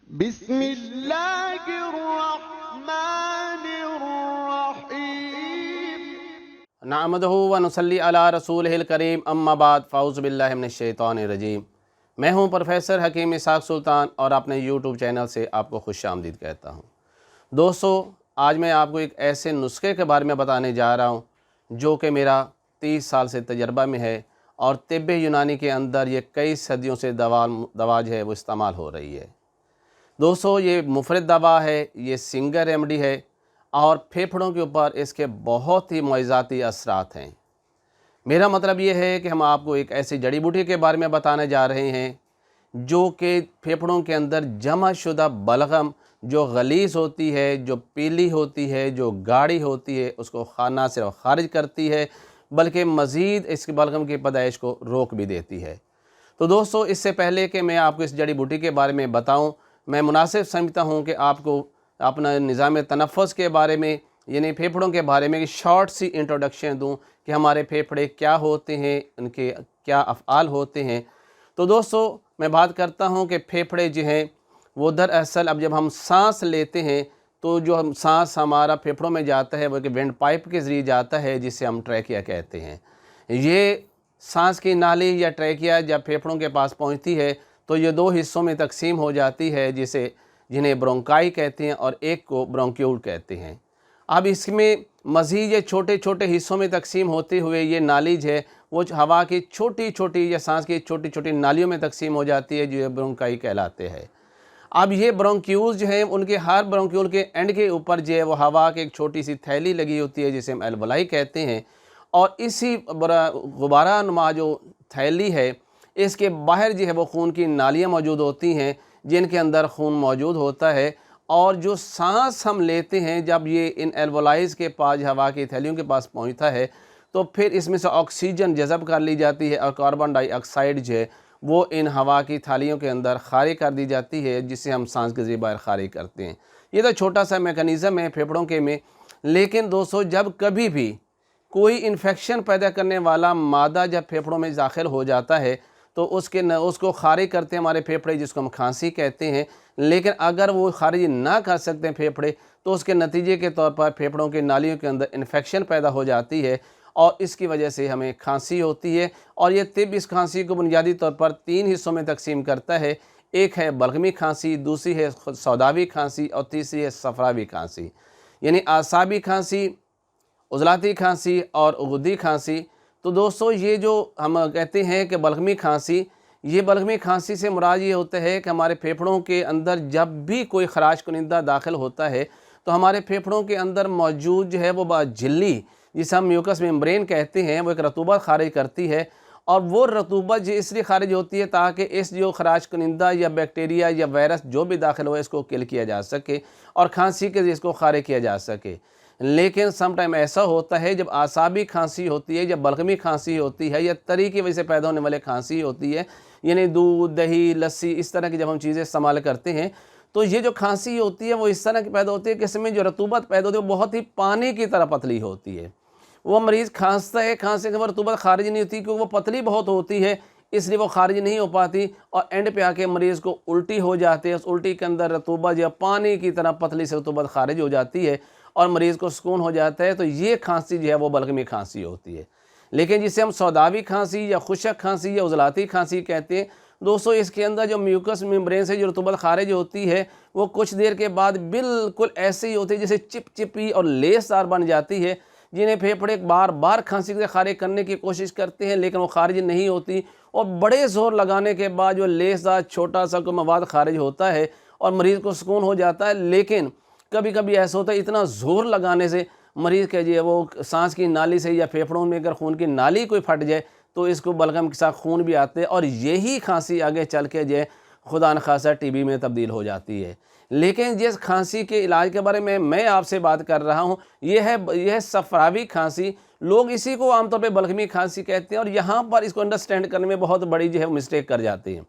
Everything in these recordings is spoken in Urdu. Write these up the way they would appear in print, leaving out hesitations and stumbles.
بسم اللہ الرحمن الرحیم نحمدہ و نصلی علی رسولہ الکریم اما بعد فاعوذ باللہ من الشیطان الرجیم۔ میں ہوں پروفیسر حکیم اسحاق سلطان اور اپنے یوٹیوب چینل سے آپ کو خوش آمدید کہتا ہوں۔ دوستو، آج میں آپ کو ایک ایسے نسخے کے بارے میں بتانے جا رہا ہوں جو کہ میرا 30 سال سے تجربہ میں ہے اور طب یونانی کے اندر یہ کئی صدیوں سے دوا جو ہے وہ استعمال ہو رہی ہے۔ دوستو، یہ مفرد دوا ہے، یہ سنگل ریمیڈی ہے اور پھیپھڑوں کے اوپر اس کے بہت ہی معجزاتی اثرات ہیں۔ میرا مطلب یہ ہے کہ ہم آپ کو ایک ایسی جڑی بوٹی کے بارے میں بتانے جا رہے ہیں جو کہ پھیپھڑوں کے اندر جمع شدہ بلغم جو غلیظ ہوتی ہے، جو پیلی ہوتی ہے، جو گاڑھی ہوتی ہے، اس کو نہ صرف خارج کرتی ہے بلکہ مزید اس کے بلغم کی پیدائش کو روک بھی دیتی ہے۔ تو دوستو، اس سے پہلے کہ میں آپ کو اس جڑی بوٹی کے بارے میں بتاؤں، میں مناسب سمجھتا ہوں کہ آپ کو اپنا نظام تنفس کے بارے میں یعنی پھیپھڑوں کے بارے میں شارٹ سی انٹروڈکشن دوں کہ ہمارے پھیپھڑے کیا ہوتے ہیں، ان کے کیا افعال ہوتے ہیں۔ تو دوستو، میں بات کرتا ہوں کہ پھیپھڑے جو ہیں وہ دراصل اب جب ہم سانس لیتے ہیں تو جو ہم سانس ہمارا پھیپھڑوں میں جاتا ہے وہ ایک وینڈ پائپ کے ذریعے جاتا ہے جسے ہم ٹریکیا کہتے ہیں۔ یہ سانس کی نالی یا ٹریکیا جب پھیپھڑوں کے پاس پہنچتی ہے تو یہ دو حصوں میں تقسیم ہو جاتی ہے جنہیں برونکائی کہتے ہیں اور ایک کو برونکیول کہتے ہیں۔ اب اس میں مزید یہ چھوٹے چھوٹے حصوں میں تقسیم ہوتے ہوئے یہ نالی جو ہے وہ ہوا کی چھوٹی چھوٹی یا سانس کی چھوٹی چھوٹی نالیوں میں تقسیم ہو جاتی ہے جو یہ برونکائی کہلاتے ہیں۔ اب یہ برونکیول جو ہیں ان کے ہر برونکیول کے اینڈ کے اوپر جو ہے وہ ہوا کی ایک چھوٹی سی تھیلی لگی ہوتی ہے جسے ہم الولائی کہتے ہیں، اور اسی غبارہ نما جو تھیلی ہے اس کے باہر جو ہے وہ خون کی نالیاں موجود ہوتی ہیں جن کے اندر خون موجود ہوتا ہے، اور جو سانس ہم لیتے ہیں جب یہ ان الولائز کے پاس ہوا کی تھیلیوں کے پاس پہنچتا ہے تو پھر اس میں سے آکسیجن جذب کر لی جاتی ہے اور کاربن ڈائی آکسائڈ جو ہے وہ ان ہوا کی تھالیوں کے اندر خارج کر دی جاتی ہے جسے ہم سانس کے ذریعے باہر خارج کرتے ہیں۔ یہ تو چھوٹا سا میکانزم ہے پھیپھڑوں کے میں، لیکن دوستو جب کبھی بھی کوئی انفیکشن پیدا کرنے والا مادہ جب پھیپھڑوں میں داخل ہو جاتا ہے تو اس کو خارج کرتے ہیں ہمارے پھیپھڑے جس کو ہم کھانسی کہتے ہیں، لیکن اگر وہ خارج نہ کر سکتے ہیں پھیپھڑے تو اس کے نتیجے کے طور پر پھیپھڑوں کی نالیوں کے اندر انفیکشن پیدا ہو جاتی ہے اور اس کی وجہ سے ہمیں کھانسی ہوتی ہے۔ اور یہ طب اس کھانسی کو بنیادی طور پر 3 حصوں میں تقسیم کرتا ہے، ایک ہے بلغمی کھانسی، دوسری ہے سوداوی کھانسی اور تیسری ہے صفراوی کھانسی، یعنی اعصابی کھانسی، عضلاتی کھانسی اور غدی کھانسی۔ تو دوستو، یہ جو ہم کہتے ہیں کہ بلغمی کھانسی، یہ بلغمی کھانسی سے مراد یہ ہوتا ہے کہ ہمارے پھیپھڑوں کے اندر جب بھی کوئی خراش کنندہ داخل ہوتا ہے تو ہمارے پھیپھڑوں کے اندر موجود جو ہے وہ جھلی جسے ہم میوکس ممبرین کہتے ہیں وہ ایک رطوبت خارج کرتی ہے، اور وہ رطوبت جو اس لیے خارج ہوتی ہے تاکہ اس جو خراش کنندہ یا بیکٹیریا یا وائرس جو بھی داخل ہو اس کو کل کیا جا سکے اور کھانسی کے ذریعے اس کو خارج کیا جا سکے۔ لیکن سم ٹائم ایسا ہوتا ہے جب اعصابی کھانسی ہوتی ہے، جب بلغمی کھانسی ہوتی ہے یا تری کی وجہ سے پیدا ہونے والے کھانسی ہوتی ہے، یعنی دودھ، دہی، لسی اس طرح کی جب ہم چیزیں استعمال کرتے ہیں تو یہ جو کھانسی ہوتی ہے وہ اس طرح کی پیدا ہوتی ہے کہ اس میں جو رطوبت پیدا ہوتی ہے وہ بہت ہی پانی کی طرح پتلی ہوتی ہے۔ وہ مریض کھانستا ہے، کھانسی کے بعد رطوبت خارج نہیں ہوتی کیونکہ وہ پتلی بہت ہوتی ہے، اس لیے وہ خارج نہیں ہو پاتی اور اینڈ پہ آ کے مریض کو الٹی ہو جاتی ہے۔ اس الٹی کے اندر رطوبت جو پانی کی طرح پتلی سے رطوبت خارج ہو جاتی ہے اور مریض کو سکون ہو جاتا ہے، تو یہ کھانسی جو ہے وہ بلغمی کھانسی ہوتی ہے۔ لیکن جسے ہم سوداوی کھانسی یا خشک کھانسی یا عضلاتی کھانسی کہتے ہیں، دوستو اس کے اندر جو میوکس ممبرین سے جو رطوبت خارج ہوتی ہے وہ کچھ دیر کے بعد بالکل ایسے ہی ہوتی ہے جیسے چپ چپی اور لیس دار بن جاتی ہے، جنہیں پھیپھڑے بار بار کھانسی سے خارج کرنے کی کوشش کرتے ہیں لیکن وہ خارج نہیں ہوتی، اور بڑے زور لگانے کے بعد جو لیس دار چھوٹا سا کوئی مواد خارج ہوتا ہے اور مریض کو سکون ہو جاتا ہے۔ لیکن کبھی کبھی ایسا ہوتا ہے اتنا زور لگانے سے مریض کے جو ہے وہ سانس کی نالی سے یا پھیپھڑوں میں اگر خون کی نالی کوئی پھٹ جائے تو اس کو بلغم کے ساتھ خون بھی آتے ہیں اور یہی کھانسی آگے چل کے جو ہے خدا نخواستہ ٹی بی میں تبدیل ہو جاتی ہے۔ لیکن جس کھانسی کے علاج کے بارے میں آپ سے بات کر رہا ہوں یہ ہے صفراوی کھانسی۔ لوگ اسی کو عام طور پہ بلغمی کھانسی کہتے ہیں اور یہاں پر اس کو انڈرسٹینڈ کرنے میں بہت بڑی جو ہے مسٹیک کر جاتے ہیں۔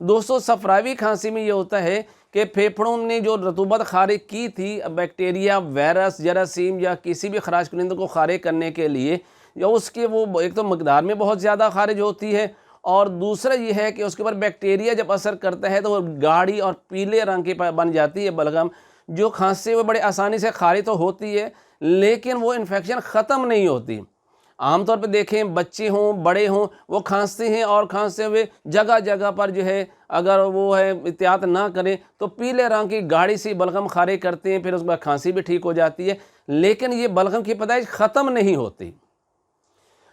دوستو، صفراوی کھانسی میں یہ ہوتا ہے کہ پھیپھڑوں نے جو رطوبت خارج کی تھی بیکٹیریا، وائرس، جراثیم یا کسی بھی خراش کنندے کو خارج کرنے کے لیے، یا اس کے وہ ایک تو مقدار میں بہت زیادہ خارج ہوتی ہے اور دوسرا یہ ہے کہ اس کے اوپر بیکٹیریا جب اثر کرتا ہے تو وہ گاڑھی اور پیلے رنگ کی بن جاتی ہے بلغم، جو کھانسی وہ بڑے آسانی سے خارج تو ہوتی ہے لیکن وہ انفیکشن ختم نہیں ہوتی۔ عام طور پہ دیکھیں بچے ہوں بڑے ہوں وہ کھانستے ہیں اور کھانستے ہوئے جگہ جگہ پر جو ہے اگر وہ ہے احتیاط نہ کریں تو پیلے رنگ کی گاڑھی سی بلغم خارج کرتے ہیں، پھر اس کے بعد کھانسی بھی ٹھیک ہو جاتی ہے، لیکن یہ بلغم کی پیدائش ختم نہیں ہوتی۔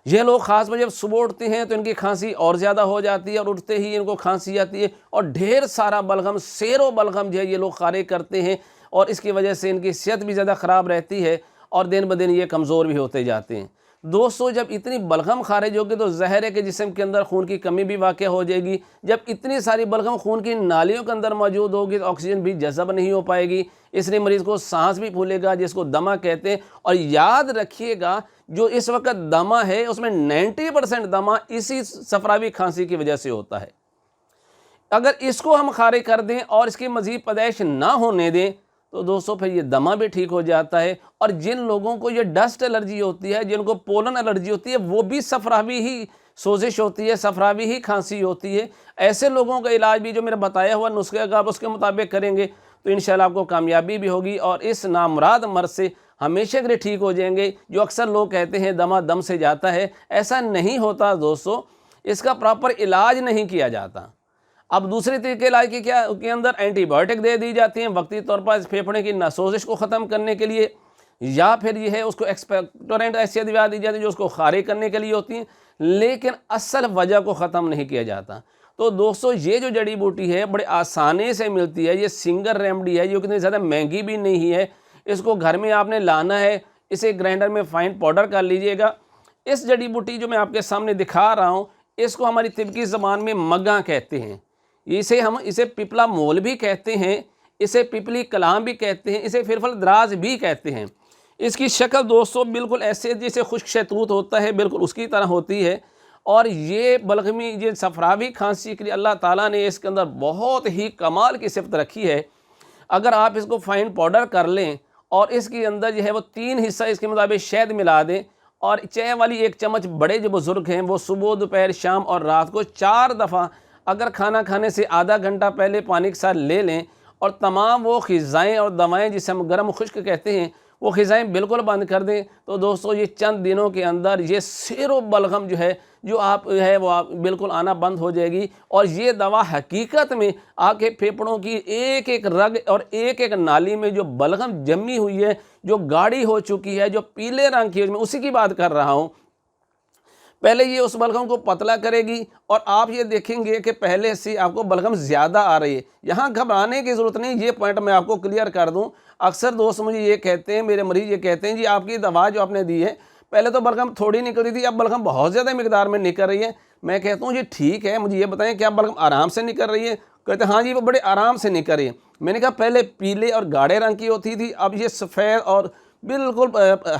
یہ لوگ خاص طور جب صبح اٹھتے ہیں تو ان کی کھانسی اور زیادہ ہو جاتی ہے اور اٹھتے ہی ان کو کھانسی آتی ہے اور ڈھیر سارا بلغم سیرو بلغم جو ہے یہ لوگ خارج کرتے ہیں اور اس کی وجہ سے ان کی صحت بھی زیادہ خراب رہتی ہے اور دن بدن یہ کمزور بھی ہوتے جاتے ہیں۔ دوستو جب اتنی بلغم خارج ہوگی تو ظاہر ہے کہ جسم کے اندر خون کی کمی بھی واقع ہو جائے گی۔ جب اتنی ساری بلغم خون کی نالیوں کے اندر موجود ہوگی تو آکسیجن بھی جذب نہیں ہو پائے گی، اس لیے مریض کو سانس بھی پھولے گا جس کو دمہ کہتے ہیں۔ اور یاد رکھیے گا جو اس وقت دمہ ہے اس میں 90% دمہ اسی صفراوی کھانسی کی وجہ سے ہوتا ہے۔ اگر اس کو ہم خارج کر دیں اور اس کی مزید پیدائش نہ ہونے دیں تو دوستو پھر یہ دمہ بھی ٹھیک ہو جاتا ہے۔ اور جن لوگوں کو یہ ڈسٹ الرجی ہوتی ہے، جن کو پولن الرجی ہوتی ہے، وہ بھی صفراوی ہی سوزش ہوتی ہے، صفراوی ہی کھانسی ہوتی ہے۔ ایسے لوگوں کا علاج بھی جو میرا بتایا ہوا نسخے اگر آپ اس کے مطابق کریں گے تو انشاءاللہ آپ کو کامیابی بھی ہوگی اور اس نامراد مرض سے ہمیشہ کے لیے ٹھیک ہو جائیں گے۔ جو اکثر لوگ کہتے ہیں دمہ دم سے جاتا ہے، ایسا نہیں ہوتا دوستو، اس کا پراپر علاج نہیں کیا جاتا۔ اب دوسری طریقے علاج کے اندر اینٹی بائیوٹک دے دی جاتی ہیں وقتی طور پر پھیپھڑے کی سوزش کو ختم کرنے کے لیے، یا پھر یہ ہے اس کو ایکسپیکٹورنٹ ایسی ادویات دی جاتی ہیں جو اس کو خارج کرنے کے لیے ہوتی ہیں، لیکن اصل وجہ کو ختم نہیں کیا جاتا۔ تو دوستو یہ جو جڑی بوٹی ہے بڑے آسانی سے ملتی ہے، یہ سنگل ریمڈی ہے جو کتنی زیادہ مہنگی بھی نہیں ہے۔ اس کو گھر میں آپ نے لانا ہے، اسے گرائنڈر میں فائن پاؤڈر کر لیجئے گا۔ اس جڑی بوٹی جو میں آپ کے سامنے دکھا رہا ہوں اس کو ہماری طبی زبان میں مگاں کہتے ہیں، اسے پپلا مول بھی کہتے ہیں، اسے پپلی کلام بھی کہتے ہیں، اسے فرفل دراز بھی کہتے ہیں۔ اس کی شکل دوستو بالکل ایسے جیسے خشک شہتوت ہوتا ہے بالکل اس کی طرح ہوتی ہے، اور یہ بلغمی یہ صفراوی کھانسی کے لیے اللہ تعالیٰ نے اس کے اندر بہت ہی کمال کی صفت رکھی ہے۔ اگر آپ اس کو فائن پاؤڈر کر لیں اور اس کے اندر جو ہے وہ 3 حصہ اس کے مطابق شہد ملا دیں اور چائے والی 1 چمچ بڑے جو بزرگ ہیں وہ صبح دوپہر شام اور رات کو 4 دفعہ اگر کھانا کھانے سے آدھا گھنٹہ پہلے پانی کے ساتھ لے لیں اور تمام وہ غذائیں اور دوائیں جسے ہم گرم خشک کہتے ہیں وہ غذائیں بالکل بند کر دیں تو دوستو یہ چند دنوں کے اندر یہ سیرو بلغم جو ہے جو آپ ہے وہ بالکل آنا بند ہو جائے گی۔ اور یہ دوا حقیقت میں آپ کے پھیپھڑوں کی ایک ایک رگ اور ایک ایک نالی میں جو بلغم جمی ہوئی ہے، جو گاڑھی ہو چکی ہے، جو پیلے رنگ کی ہے، میں اسی کی بات کر رہا ہوں، پہلے یہ اس بلغم کو پتلا کرے گی اور آپ یہ دیکھیں گے کہ پہلے سے آپ کو بلغم زیادہ آ رہی ہے۔ یہاں گھبرانے کی ضرورت نہیں، یہ پوائنٹ میں آپ کو کلیئر کر دوں۔ اکثر دوست مجھے یہ کہتے ہیں، میرے مریض یہ کہتے ہیں جی آپ کی دوا جو آپ نے دی ہے پہلے تو بلغم تھوڑی نکل رہی تھی، اب بلغم بہت زیادہ مقدار میں نکل رہی ہے۔ میں کہتا ہوں جی ٹھیک ہے، مجھے یہ بتائیں کیا بلغم آرام سے نکل رہی ہے؟ کہتے ہیں ہاں جی وہ بڑے آرام سے نکل رہی ہے۔ میں نے کہا پہلے پیلے اور گاڑھے رنگ کی ہوتی تھی، اب یہ سفید اور بالکل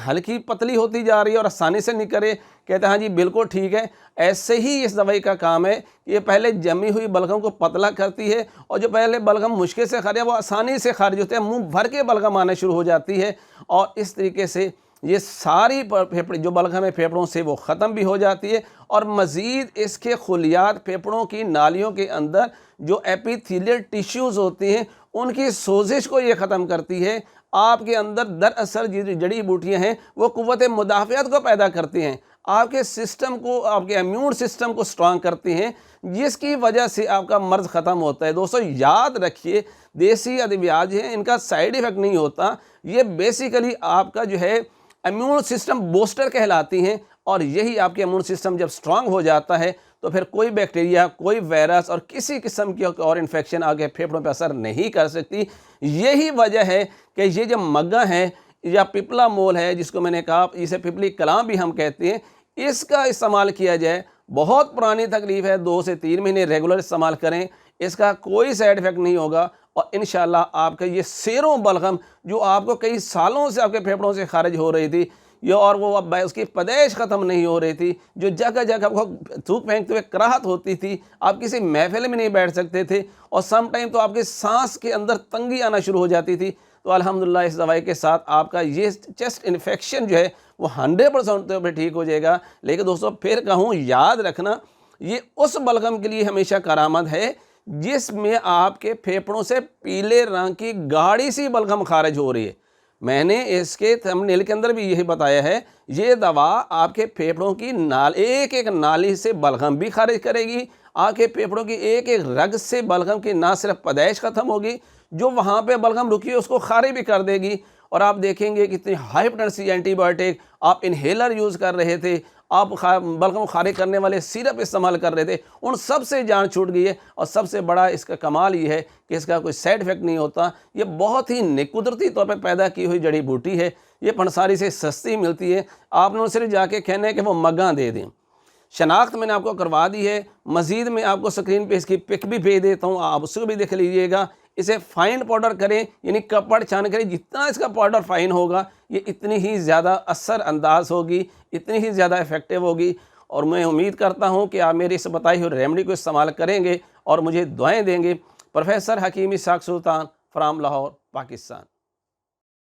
ہلکی پتلی ہوتی جا رہی ہے اور آسانی سے نکل رہی ہے۔ کہتے ہیں ہاں جی بالکل ٹھیک ہے۔ ایسے ہی اس دوائی کا کام ہے کہ یہ پہلے جمی ہوئی بلغم کو پتلا کرتی ہے اور جو پہلے بلغم مشکل سے خارج ہے وہ آسانی سے خارج ہوتے ہیں، منہ بھر کے بلغم آنا شروع ہو جاتی ہے اور اس طریقے سے یہ ساری پھیپھڑے جو بلغم ہے پھیپھڑوں سے وہ ختم بھی ہو جاتی ہے اور مزید اس کے خلیات پھیپھڑوں کی نالیوں کے اندر جو ایپیتھیلیل ٹیشوز ہوتے ہیں ان کی سوزش کو یہ ختم کرتی ہے۔ آپ کے اندر دراصل جڑی بوٹیاں ہیں وہ قوت مدافعت کو پیدا کرتی ہیں، آپ کے سسٹم کو، آپ کے امیون سسٹم کو سٹرانگ کرتی ہیں، جس کی وجہ سے آپ کا مرض ختم ہوتا ہے۔ دوستو یاد رکھیے دیسی ادویات ہیں ان کا سائیڈ ایفیکٹ نہیں ہوتا، یہ بیسیکلی آپ کا جو ہے امیون سسٹم بوسٹر کہلاتی ہیں اور یہی آپ کے امیون سسٹم جب سٹرانگ ہو جاتا ہے تو پھر کوئی بیکٹیریا، کوئی وائرس اور کسی قسم کی اور انفیکشن آگے پھیپھڑوں پہ اثر نہیں کر سکتی۔ یہی وجہ ہے کہ یہ جو مگا ہے یا پپلا مول ہے جس کو میں نے کہا اسے پپلی کلام بھی ہم کہتے ہیں، اس کا استعمال کیا جائے۔ بہت پرانی تکلیف ہے، 2 سے 3 مہینے ریگولر استعمال کریں، اس کا کوئی سائیڈ ایفیکٹ نہیں ہوگا اور انشاءاللہ آپ کا یہ سیروں بلغم جو آپ کو کئی سالوں سے آپ کے پھیپھڑوں سے خارج ہو رہی تھی یہ اور وہ اس کی پیدائش ختم نہیں ہو رہی تھی، جو جگہ جگہ آپ کو تھوک پھینکتے ہوئے کراہت ہوتی تھی، آپ کسی محفل میں نہیں بیٹھ سکتے تھے اور سم ٹائم تو آپ کے سانس کے اندر تنگی آنا شروع ہو جاتی تھی، تو الحمدللہ اس دوائی کے ساتھ آپ کا یہ چیسٹ انفیکشن جو ہے وہ 100% پہ ٹھیک ہو جائے گا۔ لیکن دوستو پھر کہوں یاد رکھنا یہ اس بلغم کے لیے ہمیشہ کارآمد ہے جس میں آپ کے پھیپھڑوں سے پیلے رنگ کی گاڑی سی بلغم خارج ہو رہی ہے۔ میں نے اس کے تھمبنیل کے اندر بھی یہی بتایا ہے، یہ دوا آپ کے پھیپھڑوں کی ایک ایک نالی سے بلغم بھی خارج کرے گی، آپ کے پھیپھڑوں کی ایک ایک رگ سے بلغم کی نہ صرف پیدائش ختم ہوگی، جو وہاں پہ بلغم رکی ہے اس کو خارج بھی کر دے گی۔ اور آپ دیکھیں گے کتنی ہائی پوٹینسی اینٹی بایوٹک، آپ انہیلر یوز کر رہے تھے، آپ بلغم خارج کرنے والے سیرپ استعمال کر رہے تھے، ان سب سے جان چھوٹ گئی ہے۔ اور سب سے بڑا اس کا کمال یہ ہے کہ اس کا کوئی سائیڈ ایفیکٹ نہیں ہوتا، یہ بہت ہی قدرتی طور پہ پیدا کی ہوئی جڑی بوٹی ہے، یہ پنساری سے سستی ملتی ہے، آپ نے صرف جا کے کہنا ہے کہ وہ مگاں دے دیں۔ شناخت میں نے آپ کو کروا دی ہے، مزید میں آپ کو سکرین پہ اس کی پک بھی بھیج دیتا ہوں، آپ اس کو بھی دیکھ لیجئے گا۔ اسے فائن پاؤڈر کریں، یعنی کپڑ چھان کریں، جتنا اس کا پاؤڈر فائن ہوگا یہ اتنی ہی زیادہ اثر انداز ہوگی، اتنی ہی زیادہ افیکٹو ہوگی۔ اور میں امید کرتا ہوں کہ آپ میری اس بتائی ہوئی ریمیڈی کو استعمال کریں گے اور مجھے دعائیں دیں گے۔ پروفیسر حکیم اسحاق سلطان فرام لاہور، پاکستان۔